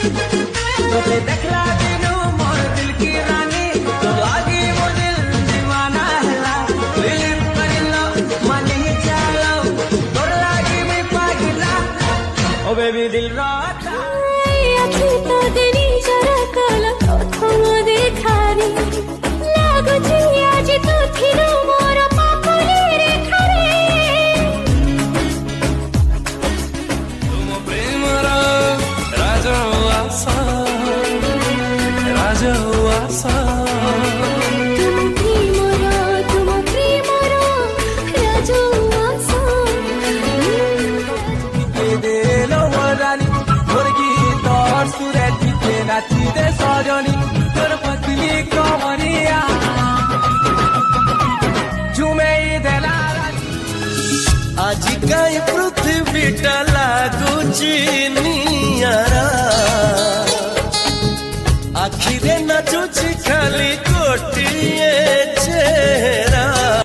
तुझे देखला दिनू मोर दिल की रानी तो लागी वो दिल दीवाना हैला दिल करिलो मन ही चालो तोर लागी मैं पागला ओ बेबी दिल राता आखि तो देनी जरा काला प्रथम देखारी लागुची आज तू थिलु मोर पापुली रेखारे तुम प्रेमर राजा आशा